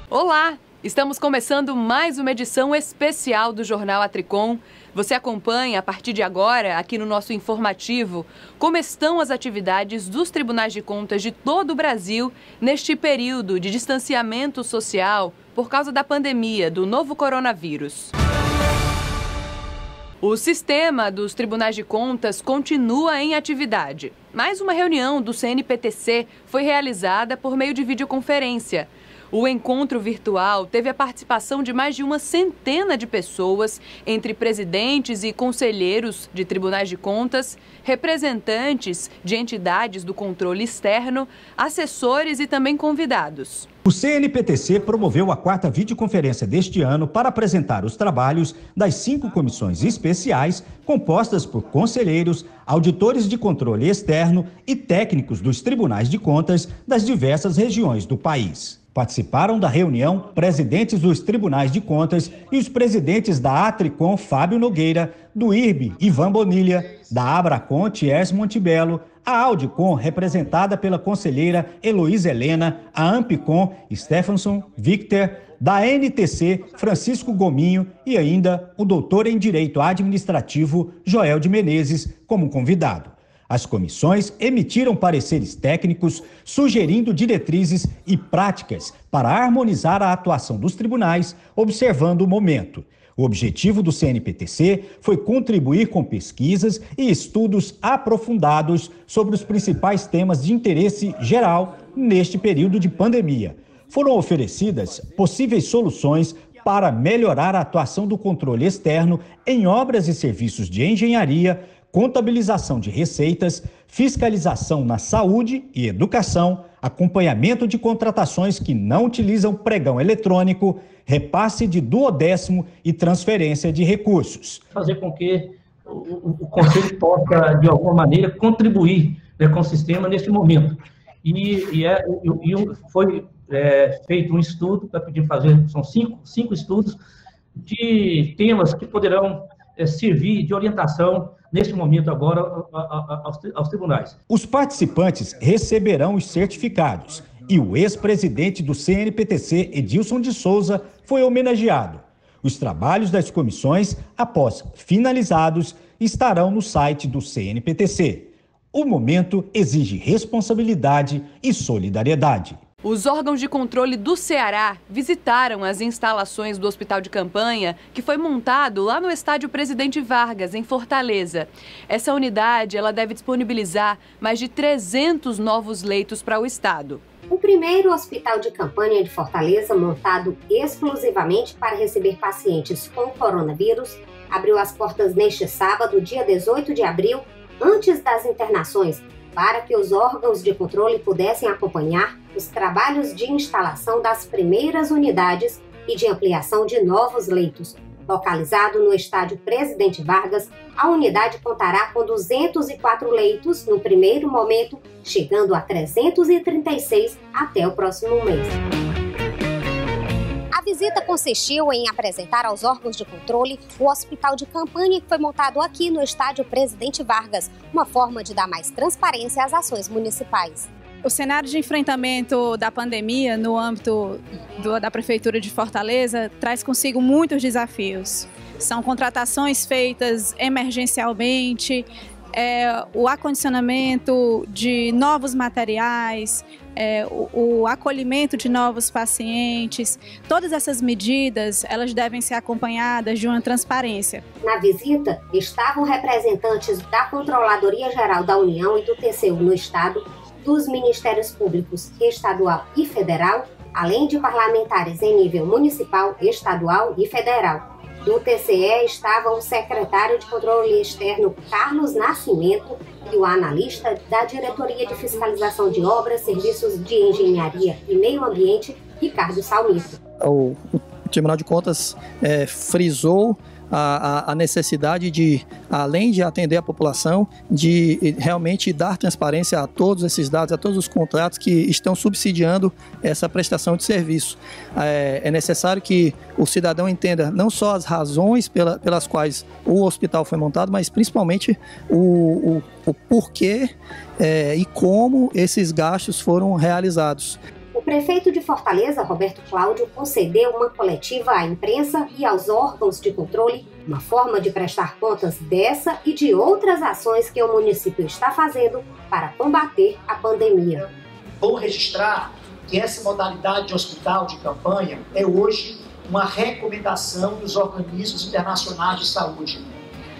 Olá! Estamos começando mais uma edição especial do Jornal Atricom. Você acompanha, a partir de agora, aqui no nosso informativo, como estão as atividades dos tribunais de contas de todo o Brasil neste período de distanciamento social por causa da pandemia do novo coronavírus. O sistema dos tribunais de contas continua em atividade. Mais uma reunião do CNPTC foi realizada por meio de videoconferência. O encontro virtual teve a participação de mais de uma centena de pessoas, entre presidentes e conselheiros de tribunais de contas, representantes de entidades do controle externo, assessores e também convidados. O CNPTC promoveu a 4ª videoconferência deste ano para apresentar os trabalhos das 5 comissões especiais compostas por conselheiros, auditores de controle externo e técnicos dos tribunais de contas das diversas regiões do país. Participaram da reunião presidentes dos tribunais de contas e os presidentes da Atricom, Fábio Nogueira, do IRB, Ivan Bonilha, da Abracom, Thiers Montebello, a Audicom, representada pela conselheira Heloísa Helena, a Ampicom, Stephenson Victor, da NTC, Francisco Gominho e ainda o doutor em Direito Administrativo, Joel de Menezes, como convidado. As comissões emitiram pareceres técnicos, sugerindo diretrizes e práticas para harmonizar a atuação dos tribunais, observando o momento. O objetivo do CNPTC foi contribuir com pesquisas e estudos aprofundados sobre os principais temas de interesse geral neste período de pandemia. Foram oferecidas possíveis soluções para melhorar a atuação do controle externo em obras e serviços de engenharia, contabilização de receitas, fiscalização na saúde e educação, acompanhamento de contratações que não utilizam pregão eletrônico, repasse de duodécimo e transferência de recursos. Fazer com que o Conselho possa, de alguma maneira, contribuir com o sistema nesse momento. Foi feito um estudo, para pedir fazer, são cinco estudos, de temas que poderão servir de orientação neste momento agora aos tribunais. Os participantes receberão os certificados e o ex-presidente do CNPTC, Edilson de Souza, foi homenageado. Os trabalhos das comissões, após finalizados, estarão no site do CNPTC. O momento exige responsabilidade e solidariedade. Os órgãos de controle do Ceará visitaram as instalações do hospital de campanha que foi montado lá no estádio Presidente Vargas, em Fortaleza. Essa unidade deve disponibilizar mais de 300 novos leitos para o estado. O primeiro hospital de campanha de Fortaleza, montado exclusivamente para receber pacientes com coronavírus, abriu as portas neste sábado, dia 18 de abril, antes das internações, para que os órgãos de controle pudessem acompanhar os trabalhos de instalação das primeiras unidades e de ampliação de novos leitos. Localizado no estádio Presidente Vargas, a unidade contará com 204 leitos no primeiro momento, chegando a 336 até o próximo mês. A visita consistiu em apresentar aos órgãos de controle o hospital de campanha que foi montado aqui no estádio Presidente Vargas, uma forma de dar mais transparência às ações municipais. O cenário de enfrentamento da pandemia no âmbito da Prefeitura de Fortaleza traz consigo muitos desafios. São contratações feitas emergencialmente, o acondicionamento de novos materiais, o acolhimento de novos pacientes. Todas essas medidas, elas devem ser acompanhadas de uma transparência. Na visita, estavam representantes da Controladoria Geral da União e do TCU no Estado, dos Ministérios Públicos Estadual e Federal, além de parlamentares em nível municipal, estadual e federal. No TCE estavam o secretário de Controle Externo, Carlos Nascimento, e o analista da Diretoria de Fiscalização de Obras, Serviços de Engenharia e Meio Ambiente, Ricardo Salmito. O Tribunal de Contas frisou a necessidade de, além de atender a população, de realmente dar transparência a todos esses dados, a todos os contratos que estão subsidiando essa prestação de serviço. É necessário que o cidadão entenda não só as razões pelas quais o hospital foi montado, mas principalmente o porquê e como esses gastos foram realizados. O prefeito de Fortaleza, Roberto Cláudio, concedeu uma coletiva à imprensa e aos órgãos de controle, uma forma de prestar contas dessa e de outras ações que o município está fazendo para combater a pandemia. Vou registrar que essa modalidade de hospital de campanha é hoje uma recomendação dos organismos internacionais de saúde.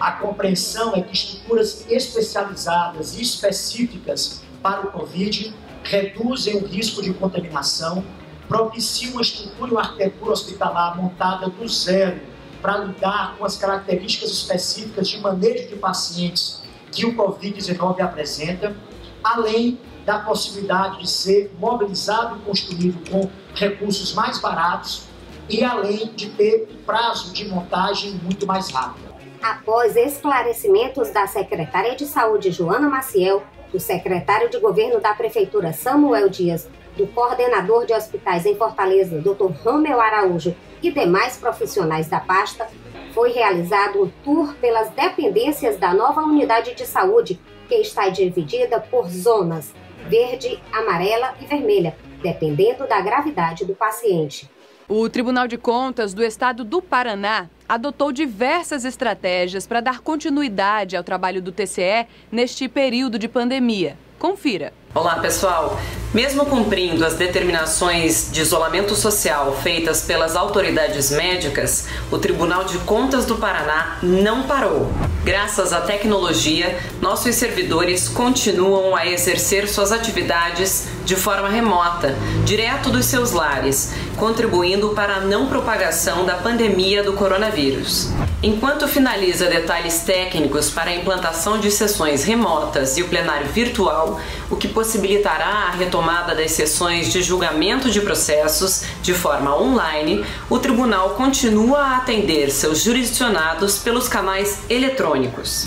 A compreensão é que estruturas especializadas e específicas para o Covid reduzem o risco de contaminação, propiciam uma estrutura e uma arquitetura hospitalar montada do zero para lidar com as características específicas de manejo de pacientes que o Covid-19 apresenta, além da possibilidade de ser mobilizado e construído com recursos mais baratos e além de ter prazo de montagem muito mais rápido. Após esclarecimentos da secretária de Saúde, Joana Maciel, do secretário de Governo da Prefeitura, Samuel Dias, do coordenador de hospitais em Fortaleza, Dr. Romeu Araújo, e demais profissionais da pasta, foi realizado um tour pelas dependências da nova unidade de saúde, que está dividida por zonas verde, amarela e vermelha, dependendo da gravidade do paciente. O Tribunal de Contas do Estado do Paraná adotou diversas estratégias para dar continuidade ao trabalho do TCE neste período de pandemia. Confira. Olá, pessoal. Mesmo cumprindo as determinações de isolamento social feitas pelas autoridades médicas, o Tribunal de Contas do Paraná não parou. Graças à tecnologia, nossos servidores continuam a exercer suas atividades de forma remota, direto dos seus lares, contribuindo para a não propagação da pandemia do coronavírus. Enquanto finaliza detalhes técnicos para a implantação de sessões remotas e o plenário virtual, o que possibilitará a retomada das sessões de julgamento de processos de forma online, o tribunal continua a atender seus jurisdicionados pelos canais eletrônicos.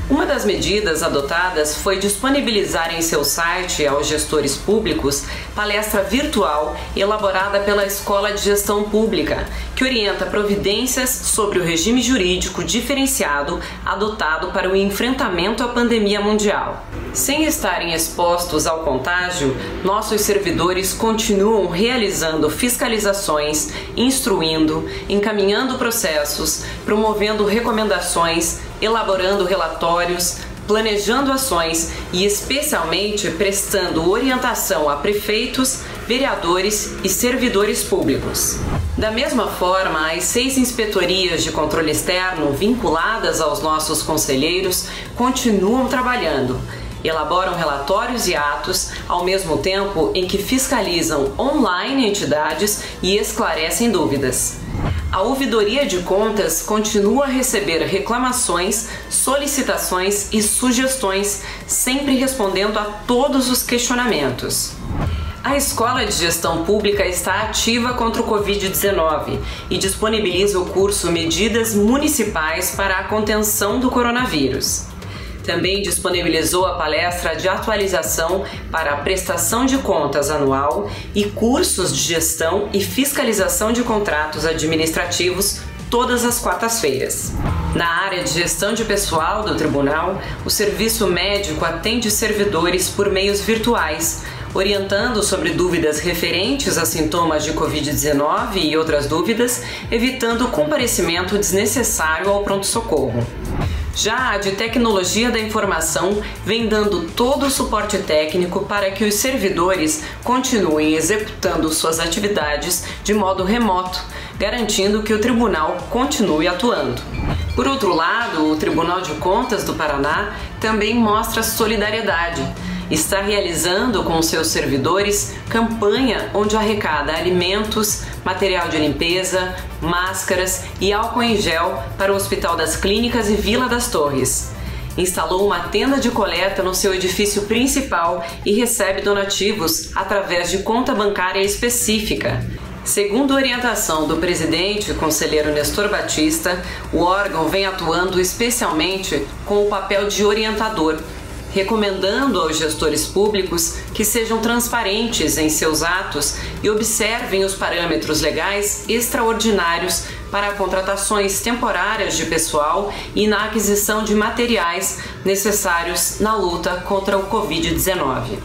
Uma das medidas adotadas foi disponibilizar em seu site aos gestores públicos palestra virtual elaborada pela Escola de Gestão Pública, que orienta providências sobre o regime jurídico diferenciado adotado para o enfrentamento à pandemia mundial. Sem estarem expostos ao contágio, nossos servidores continuam realizando fiscalizações, instruindo, encaminhando processos, promovendo recomendações, elaborando relatórios, planejando ações e especialmente prestando orientação a prefeitos, vereadores e servidores públicos. Da mesma forma, as 6 inspetorias de controle externo vinculadas aos nossos conselheiros continuam trabalhando. Elaboram relatórios e atos, ao mesmo tempo em que fiscalizam online entidades e esclarecem dúvidas. A Ouvidoria de Contas continua a receber reclamações, solicitações e sugestões, sempre respondendo a todos os questionamentos. A Escola de Gestão Pública está ativa contra o Covid-19 e disponibiliza o curso Medidas Municipais para a Contenção do Coronavírus. Também disponibilizou a palestra de atualização para a prestação de contas anual e cursos de gestão e fiscalização de contratos administrativos todas as quartas-feiras. Na área de gestão de pessoal do tribunal, o serviço médico atende servidores por meios virtuais, orientando sobre dúvidas referentes a sintomas de Covid-19 e outras dúvidas, evitando o comparecimento desnecessário ao pronto-socorro. Já a de Tecnologia da Informação vem dando todo o suporte técnico para que os servidores continuem executando suas atividades de modo remoto, garantindo que o tribunal continue atuando. Por outro lado, o Tribunal de Contas do Paraná também mostra solidariedade. Está realizando com seus servidores campanha onde arrecada alimentos, material de limpeza, máscaras e álcool em gel para o Hospital das Clínicas e Vila das Torres. Instalou uma tenda de coleta no seu edifício principal e recebe donativos através de conta bancária específica. Segundo a orientação do presidente, conselheiro Nestor Batista, o órgão vem atuando especialmente com o papel de orientador, recomendando aos gestores públicos que sejam transparentes em seus atos e observem os parâmetros legais extraordinários para contratações temporárias de pessoal e na aquisição de materiais necessários na luta contra o Covid-19.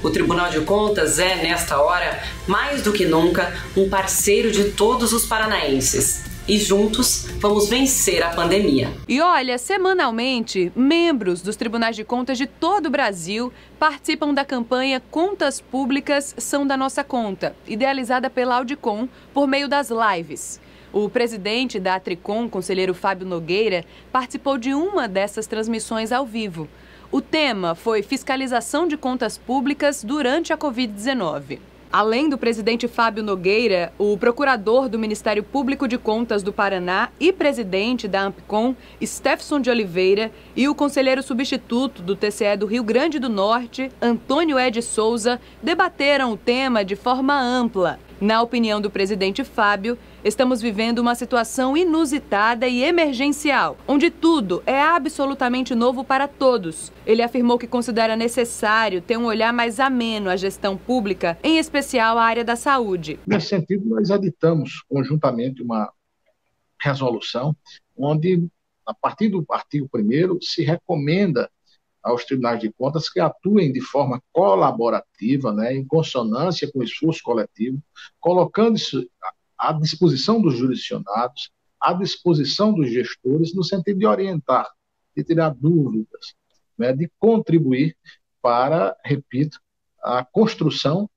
O Tribunal de Contas é, nesta hora, mais do que nunca, um parceiro de todos os paranaenses. E juntos vamos vencer a pandemia. E olha, semanalmente, membros dos tribunais de contas de todo o Brasil participam da campanha Contas Públicas São da Nossa Conta, idealizada pela Audicom por meio das lives. O presidente da Atricom, conselheiro Fábio Nogueira, participou de uma dessas transmissões ao vivo. O tema foi fiscalização de contas públicas durante a Covid-19. Além do presidente Fábio Nogueira, o procurador do Ministério Público de Contas do Paraná e presidente da Ampcom, Stefson de Oliveira, e o conselheiro substituto do TCE do Rio Grande do Norte, Antônio Ed Souza, debateram o tema de forma ampla. Na opinião do presidente Fábio, estamos vivendo uma situação inusitada e emergencial, onde tudo é absolutamente novo para todos. Ele afirmou que considera necessário ter um olhar mais ameno à gestão pública, em especial à área da saúde. Nesse sentido, nós editamos conjuntamente uma resolução onde, a partir do artigo 1º, se recomenda aos tribunais de contas que atuem de forma colaborativa, em consonância com o esforço coletivo, colocando isso à disposição dos jurisdicionados, à disposição dos gestores, no sentido de orientar, de tirar dúvidas, de contribuir para, repito, a construção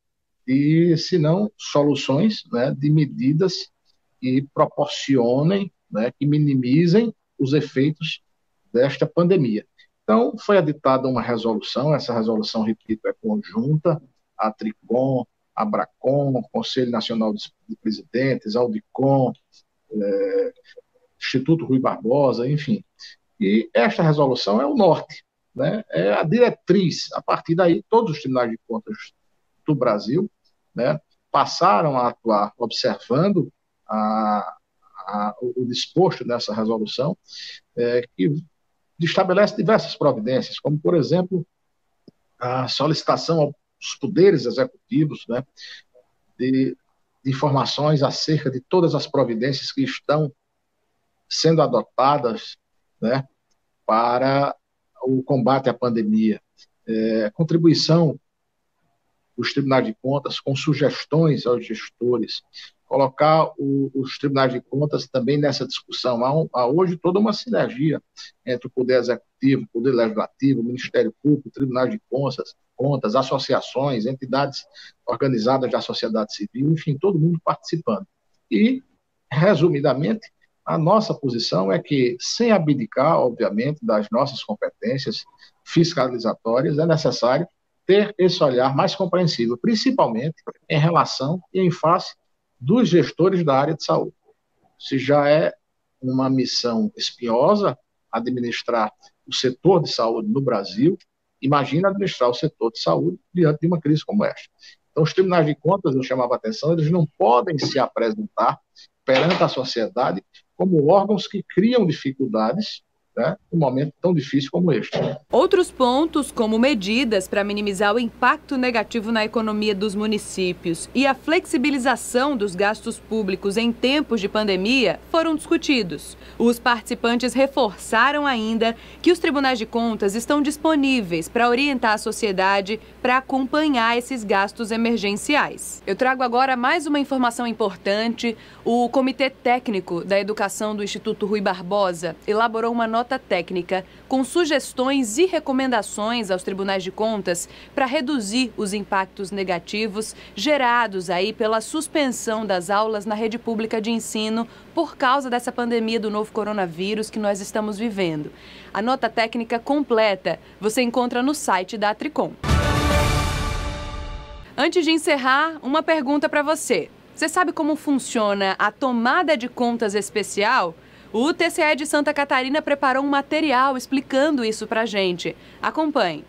de, se não soluções, de medidas que proporcionem, que minimizem os efeitos desta pandemia. Então, foi editada uma resolução, essa resolução, repito, é conjunta, a Atricom, a Abracom, Conselho Nacional de Presidentes, Audicom, Instituto Rui Barbosa, enfim. E esta resolução é o norte, é a diretriz. A partir daí, todos os tribunais de contas do Brasil passaram a atuar observando o disposto nessa resolução, que estabelece diversas providências, como, por exemplo, a solicitação aos poderes executivos de informações acerca de todas as providências que estão sendo adotadas para o combate à pandemia. Contribuição dos tribunais de contas com sugestões aos gestores, colocar os tribunais de contas também nessa discussão. Há hoje toda uma sinergia entre o Poder Executivo, o Poder Legislativo, o Ministério Público, tribunais de contas, associações, entidades organizadas da sociedade civil, enfim, todo mundo participando. E, resumidamente, a nossa posição é que, sem abdicar, obviamente, das nossas competências fiscalizatórias, é necessário ter esse olhar mais compreensível, principalmente em relação e em face dos gestores da área de saúde. Se já é uma missão espinhosa administrar o setor de saúde no Brasil, imagina administrar o setor de saúde diante de uma crise como esta. Então, os tribunais de contas, eu chamava a atenção, eles não podem se apresentar perante a sociedade como órgãos que criam dificuldades num momento tão difícil como este. Outros pontos, como medidas para minimizar o impacto negativo na economia dos municípios e a flexibilização dos gastos públicos em tempos de pandemia, foram discutidos. Os participantes reforçaram ainda que os tribunais de contas estão disponíveis para orientar a sociedade para acompanhar esses gastos emergenciais. Eu trago agora mais uma informação importante. O Comitê Técnico da Educação do Instituto Rui Barbosa elaborou uma nota técnica com sugestões e recomendações aos tribunais de contas para reduzir os impactos negativos gerados aí pela suspensão das aulas na rede pública de ensino por causa dessa pandemia do novo coronavírus que nós estamos vivendo. A nota técnica completa você encontra no site da Atricom. Antes de encerrar, uma pergunta para você. Você sabe como funciona a tomada de contas especial? O TCE de Santa Catarina preparou um material explicando isso pra gente. Acompanhe.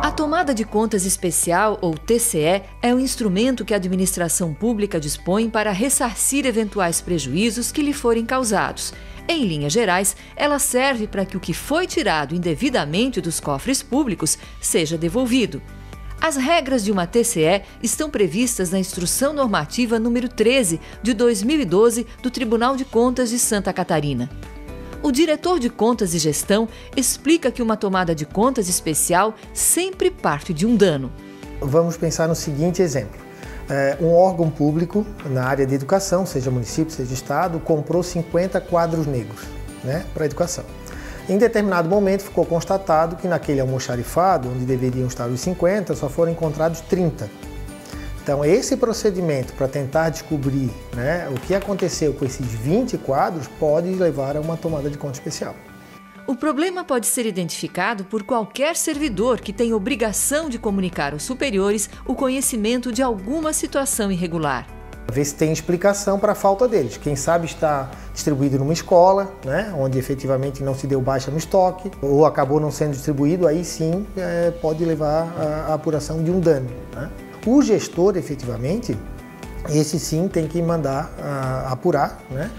A tomada de contas especial, ou TCE, é um instrumento que a administração pública dispõe para ressarcir eventuais prejuízos que lhe forem causados. Em linhas gerais, ela serve para que o que foi tirado indevidamente dos cofres públicos seja devolvido. As regras de uma TCE estão previstas na Instrução Normativa número 13 de 2012 do Tribunal de Contas de Santa Catarina. O diretor de Contas e Gestão explica que uma tomada de contas especial sempre parte de um dano. Vamos pensar no seguinte exemplo. Um órgão público na área de educação, seja município, seja estado, comprou 50 quadros negros, né, para a educação. Em determinado momento ficou constatado que naquele almoxarifado, onde deveriam estar os 50, só foram encontrados 30. Então esse procedimento para tentar descobrir, né, o que aconteceu com esses 20 quadros pode levar a uma tomada de conta especial. O problema pode ser identificado por qualquer servidor que tem obrigação de comunicar aos superiores o conhecimento de alguma situação irregular. Ver se tem explicação para a falta deles. Quem sabe está distribuído numa escola, né, onde efetivamente não se deu baixa no estoque, ou acabou não sendo distribuído, aí sim pode levar à apuração de um dano, né? O gestor, efetivamente, esse sim tem que mandar apurar, né?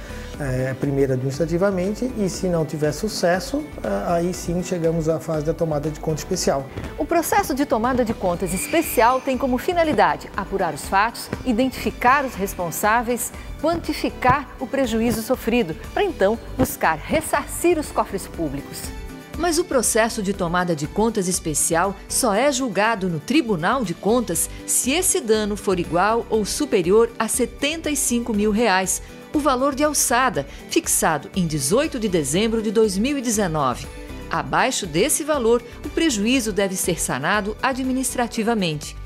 Primeiro administrativamente, e se não tiver sucesso, aí sim chegamos à fase da tomada de conta especial. O processo de tomada de contas especial tem como finalidade apurar os fatos, identificar os responsáveis, quantificar o prejuízo sofrido, para então buscar ressarcir os cofres públicos. Mas o processo de tomada de contas especial só é julgado no Tribunal de Contas se esse dano for igual ou superior a R$ 75 mil, o valor de alçada, fixado em 18 de dezembro de 2019. Abaixo desse valor, o prejuízo deve ser sanado administrativamente.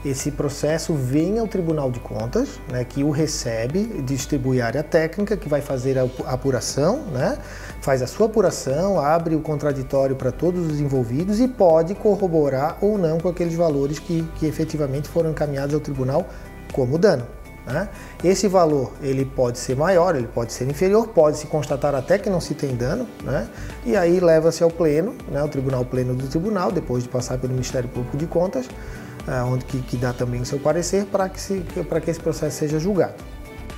Esse processo vem ao Tribunal de Contas, né, que o recebe, distribui a área técnica, que vai fazer a apuração, né, faz a sua apuração, abre o contraditório para todos os envolvidos e pode corroborar ou não com aqueles valores que efetivamente foram encaminhados ao tribunal como dano, né? Esse valor ele pode ser maior, ele pode ser inferior, pode se constatar até que não se tem dano, né? E aí leva-se ao pleno, né, o tribunal pleno do tribunal, depois de passar pelo Ministério Público de Contas, onde que dá também o seu parecer para que esse processo seja julgado.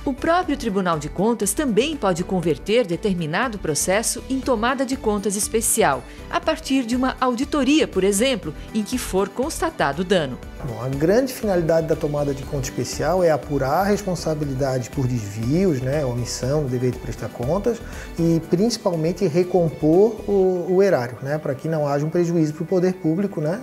O próprio Tribunal de Contas também pode converter determinado processo em tomada de contas especial, a partir de uma auditoria, por exemplo, em que for constatado dano. Bom, a grande finalidade da tomada de conta especial é apurar a responsabilidade por desvios, né, omissão do dever de prestar contas e principalmente recompor o erário, né, para que não haja um prejuízo para o poder público, né,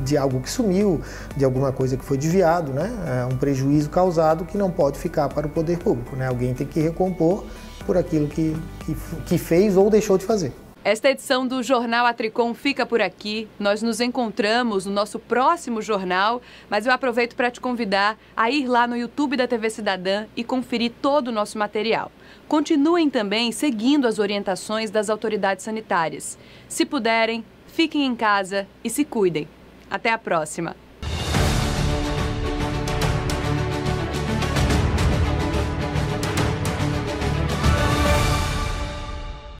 de algo que sumiu, de alguma coisa que foi desviado, né, um prejuízo causado que não pode ficar para o poder público, né, alguém tem que recompor por aquilo que fez ou deixou de fazer. Esta edição do Jornal Atricom fica por aqui. Nós nos encontramos no nosso próximo jornal, mas eu aproveito para te convidar a ir lá no YouTube da TV Cidadã e conferir todo o nosso material. Continuem também seguindo as orientações das autoridades sanitárias. Se puderem, fiquem em casa e se cuidem. Até a próxima!